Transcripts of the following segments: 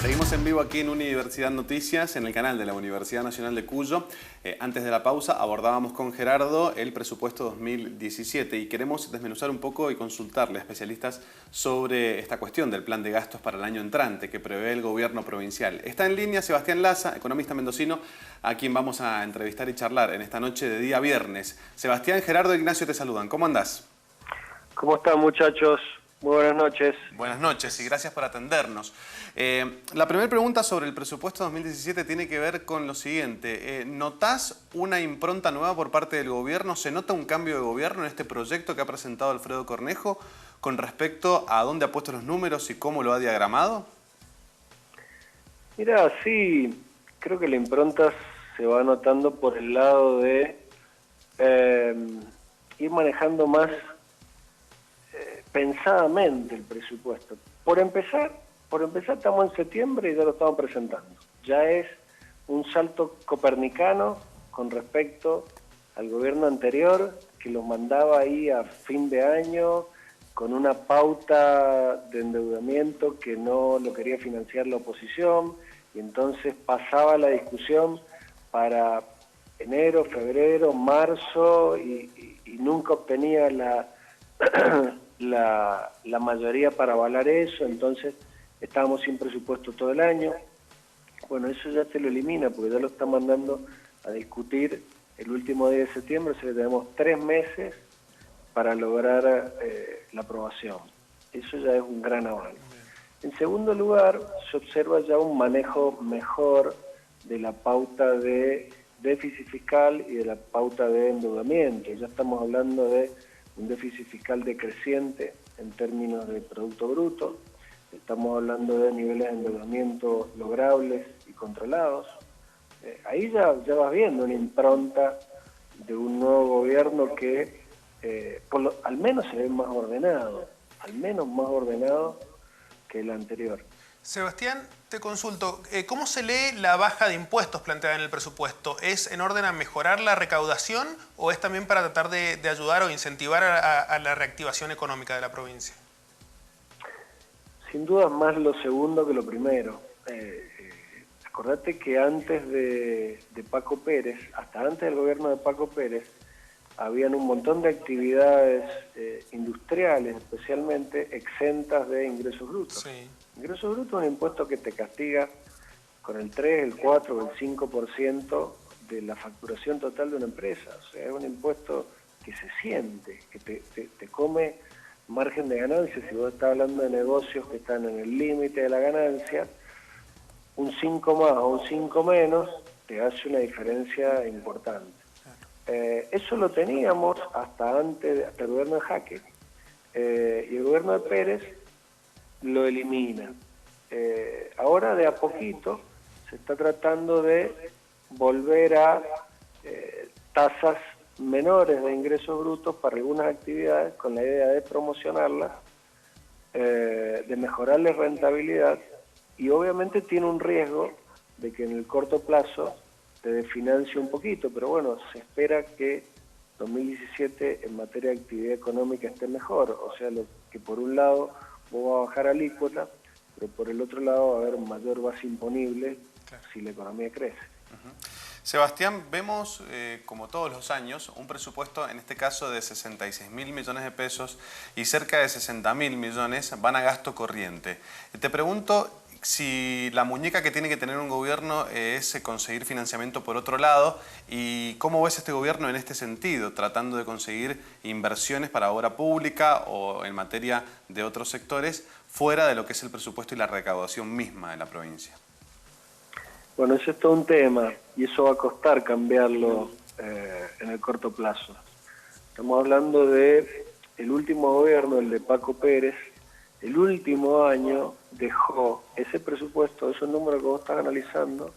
Seguimos en vivo aquí en Universidad Noticias, en el canal de la Universidad Nacional de Cuyo. Antes de la pausa abordábamos con Gerardo el presupuesto 2017 y queremos desmenuzar un poco y consultarle a especialistas sobre esta cuestión del plan de gastos para el año entrante que prevé el gobierno provincial. Está en línea Sebastián Laza, economista mendocino, a quien vamos a entrevistar y charlar en esta noche de día viernes. Sebastián, Gerardo e Ignacio te saludan. ¿Cómo andás? ¿Cómo están, muchachos? Muy buenas noches. Buenas noches y gracias por atendernos. La primera pregunta sobre el presupuesto 2017 tiene que ver con lo siguiente. ¿Notás una impronta nueva por parte del gobierno? ¿Se nota un cambio de gobierno en este proyecto que ha presentado Alfredo Cornejo con respecto a dónde ha puesto los números y cómo lo ha diagramado? Mira, sí, creo que la impronta se va notando por el lado de ir manejando más pensadamente el presupuesto. Por empezar estamos en septiembre y ya lo estamos presentando. Ya es un salto copernicano con respecto al gobierno anterior, que lo mandaba ahí a fin de año con una pauta de endeudamiento que no lo quería financiar la oposición, y entonces pasaba la discusión para enero, febrero, marzo, y nunca obtenía la mayoría para avalar eso. Entonces estábamos sin presupuesto todo el año. Bueno, eso ya se lo elimina porque ya lo está mandando a discutir el último día de septiembre, o sea que tenemos 3 meses para lograr la aprobación. Eso ya es un gran avance. En segundo lugar, se observa ya un manejo mejor de la pauta de déficit fiscal y de la pauta de endeudamiento. Ya estamos hablando de un déficit fiscal decreciente en términos de Producto Bruto. Estamos hablando de niveles de endeudamiento logrables y controlados. Ahí ya vas viendo una impronta de un nuevo gobierno que al menos se ve más ordenado, al menos más ordenado que el anterior. Sebastián, te consulto, ¿cómo se lee la baja de impuestos planteada en el presupuesto? ¿Es en orden a mejorar la recaudación o es también para tratar de ayudar o incentivar a la reactivación económica de la provincia? Sin duda más lo segundo que lo primero. Acordate que antes de Paco Pérez, hasta antes del gobierno de Paco Pérez, habían un montón de actividades industriales, especialmente exentas de ingresos brutos. Sí. Ingresos brutos es un impuesto que te castiga con el 3, el 4 o el 5% de la facturación total de una empresa. O sea, es un impuesto que se siente, que te come margen de ganancia. Si vos estás hablando de negocios que están en el límite de la ganancia, un 5 más o un 5 menos te hace una diferencia importante. Eso lo teníamos hasta el gobierno de Jaque, y el gobierno de Pérez lo elimina. Ahora de a poquito se está tratando de volver a tasas menores de ingresos brutos para algunas actividades con la idea de promocionarlas, de mejorarles rentabilidad, y obviamente tiene un riesgo de que en el corto plazo te desfinancie un poquito, pero bueno, se espera que 2017 en materia de actividad económica esté mejor, o sea, que por un lado vos vas a bajar alícuota, pero por el otro lado va a haber un mayor base imponible si la economía crece. Sebastián, vemos, como todos los años, un presupuesto, en este caso de 66.000 millones de pesos y cerca de 60.000 millones van a gasto corriente. Te pregunto si la muñeca que tiene que tener un gobierno es conseguir financiamiento por otro lado, y cómo ves este gobierno en este sentido, tratando de conseguir inversiones para obra pública o en materia de otros sectores, fuera de lo que es el presupuesto y la recaudación misma de la provincia. Bueno, eso es todo un tema y eso va a costar cambiarlo en el corto plazo. Estamos hablando de el último gobierno, el de Paco Pérez. El último año dejó ese presupuesto, esos números que vos estás analizando,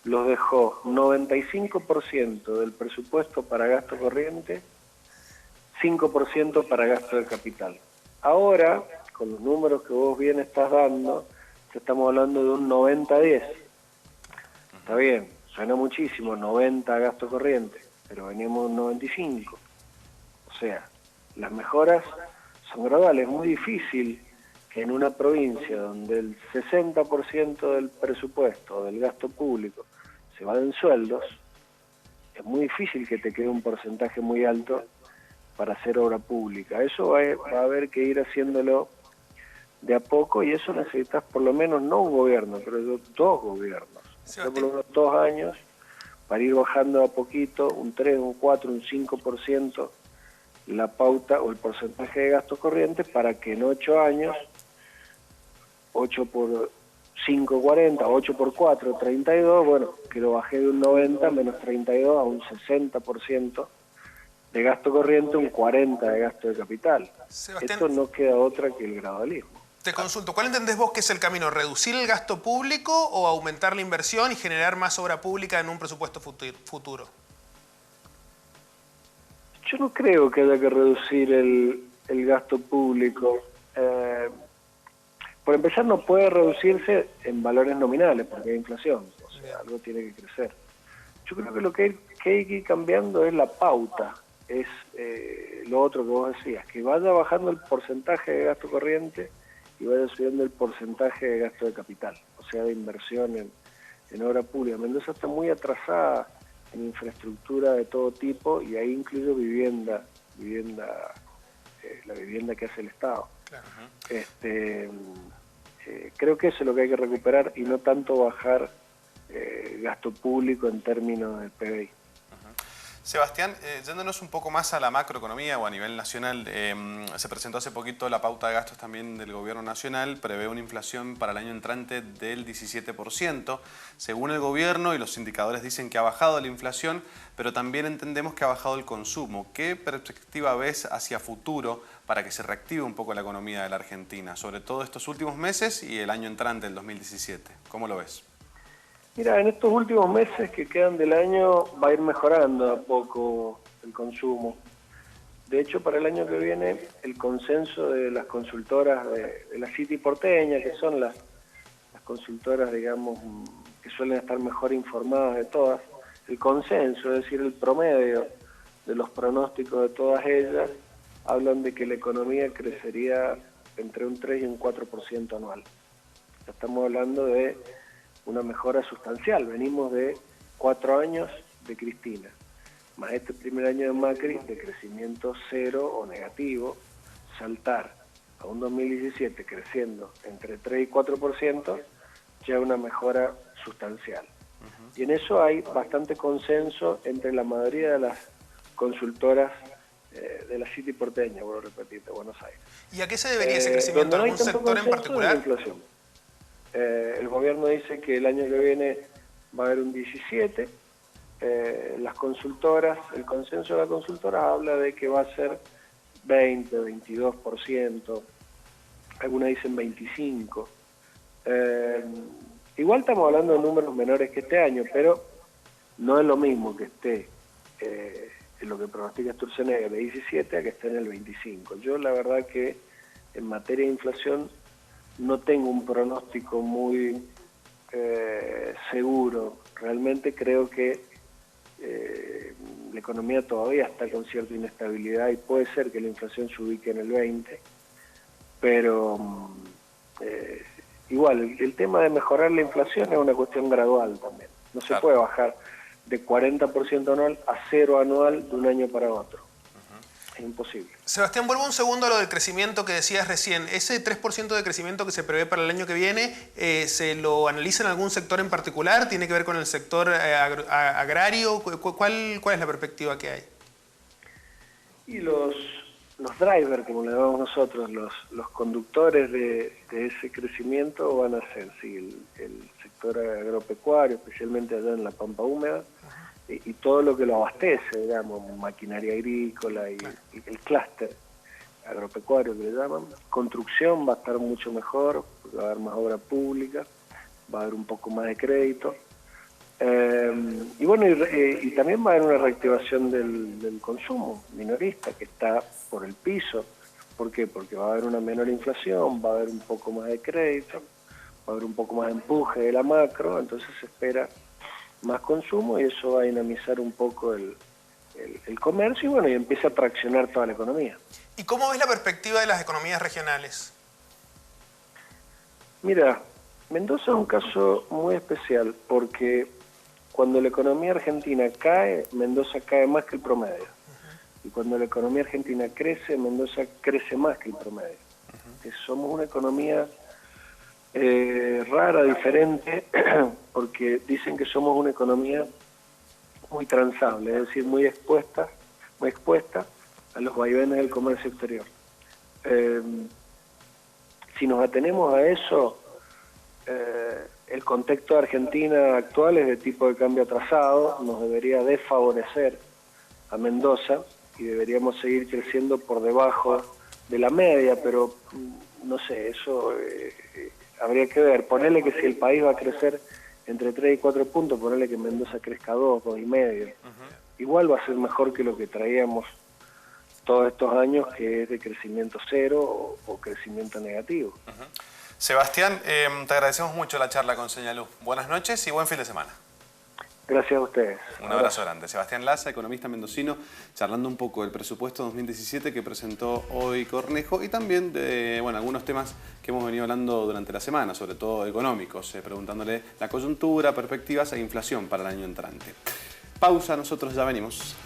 los dejó 95% del presupuesto para gasto corriente, 5% para gasto de capital. Ahora, con los números que vos bien estás dando, estamos hablando de un 90-10. Está bien, suena muchísimo, 90 gasto corriente, pero veníamos un 95. O sea, las mejoras son graduales, es muy difícil en una provincia donde el 60% del presupuesto, del gasto público, se va en sueldos, es muy difícil que te quede un porcentaje muy alto para hacer obra pública. Eso va a haber que ir haciéndolo de a poco, y eso necesitas por lo menos no un gobierno, pero dos gobiernos. O sea, por lo menos 2 años para ir bajando a poquito, un 3, un 4, un 5% la pauta o el porcentaje de gasto corriente, para que en 8 años, 8 por 5, 40, 8 por 4, 32, bueno, que lo bajé de un 90 menos 32 a un 60% de gasto corriente, un 40 de gasto de capital. Sebastián, Esto no queda otra que el gradualismo. te consulto, ¿cuál entendés vos que es el camino? ¿Reducir el gasto público o aumentar la inversión y generar más obra pública en un presupuesto futuro? Yo no creo que haya que reducir el gasto público. Por empezar, no puede reducirse en valores nominales porque hay inflación, o sea, algo tiene que crecer. Yo creo que lo que hay que ir cambiando es la pauta, es lo otro que vos decías, que vaya bajando el porcentaje de gasto corriente y vaya subiendo el porcentaje de gasto de capital, o sea, de inversión en obra pública. Mendoza está muy atrasada en infraestructura de todo tipo, y ahí incluyo la vivienda que hace el Estado. Claro. Creo que eso es lo que hay que recuperar, y no tanto bajar gasto público en términos del PBI. Sebastián, yéndonos un poco más a la macroeconomía o a nivel nacional, se presentó hace poquito la pauta de gastos también del gobierno nacional, prevé una inflación para el año entrante del 17%. Según el gobierno y los indicadores dicen que ha bajado la inflación, pero también entendemos que ha bajado el consumo. ¿Qué perspectiva ves hacia futuro para que se reactive un poco la economía de la Argentina, sobre todo estos últimos meses y el año entrante, el 2017? ¿Cómo lo ves? Mira, en estos últimos meses que quedan del año va a ir mejorando a poco el consumo. De hecho, para el año que viene, el consenso de las consultoras de la City porteña, que son las consultoras, digamos, que suelen estar mejor informadas de todas, el consenso, es decir, el promedio de los pronósticos de todas ellas, hablan de que la economía crecería entre un 3 y un 4% anual. Estamos hablando de una mejora sustancial. Venimos de 4 años de Cristina, más este primer año de Macri de crecimiento cero o negativo, saltar a un 2017 creciendo entre 3 y 4%, ya una mejora sustancial. Y en eso hay bastante consenso entre la mayoría de las consultoras de la City porteña, vuelvo a repetir, de Buenos Aires. ¿Y a qué se debería ese crecimiento? ¿Algún sector en particular? Inflación. El gobierno dice que el año que viene va a haber un 17%. Las consultoras, el consenso de las consultoras habla de que va a ser 20, 22%, algunas dicen 25%. Igual estamos hablando de números menores que este año, pero no es lo mismo que esté en lo que pronostica Sturzenegger de 17 a que esté en el 25%. Yo la verdad que en materia de inflación no tengo un pronóstico muy seguro. Realmente creo que la economía todavía está con cierta inestabilidad y puede ser que la inflación se ubique en el 20%, pero igual el tema de mejorar la inflación es una cuestión gradual también. No se puede bajar de 40% anual a 0 anual de un año para otro. Es imposible. Sebastián, vuelvo un segundo a lo del crecimiento que decías recién. ¿Ese 3% de crecimiento que se prevé para el año que viene, se lo analiza en algún sector en particular? ¿Tiene que ver con el sector agrario? ¿Cuál es la perspectiva que hay? Y los drivers, como le llamamos nosotros, los conductores de ese crecimiento van a ser el sector agropecuario, especialmente allá en la Pampa Húmeda, y todo lo que lo abastece, digamos, maquinaria agrícola y el clúster agropecuario que le llaman. Construcción va a estar mucho mejor, porque va a haber más obra pública, va a haber un poco más de crédito. Y bueno, y también va a haber una reactivación del consumo minorista, que está por el piso. ¿Por qué? Porque va a haber una menor inflación, va a haber un poco más de crédito, va a haber un poco más de empuje de la macro, entonces se espera más consumo y eso va a dinamizar un poco el comercio y bueno, y empieza a traccionar toda la economía. ¿Y cómo ves la perspectiva de las economías regionales? Mira, Mendoza es un caso muy especial porque cuando la economía argentina cae, Mendoza cae más que el promedio. Y cuando la economía argentina crece, Mendoza crece más que el promedio. Somos una economía rara, diferente, porque dicen que somos una economía muy transable, es decir, muy expuesta a los vaivenes del comercio exterior. Si nos atenemos a eso, el contexto de Argentina actual es de tipo de cambio atrasado, nos debería desfavorecer a Mendoza y deberíamos seguir creciendo por debajo de la media, pero no sé, eso habría que ver. Ponerle que si el país va a crecer entre 3 y 4 puntos, ponerle que Mendoza crezca 2, 2,5. Igual va a ser mejor que lo que traíamos todos estos años, que es de crecimiento cero o crecimiento negativo. Sebastián, te agradecemos mucho la charla con Señalú. Buenas noches y buen fin de semana. Gracias a ustedes. Un abrazo grande. Sebastián Laza, economista mendocino, charlando un poco del presupuesto 2017 que presentó hoy Cornejo y también de algunos temas que hemos venido hablando durante la semana, sobre todo económicos, preguntándole la coyuntura, perspectivas e inflación para el año entrante. Pausa, nosotros ya venimos.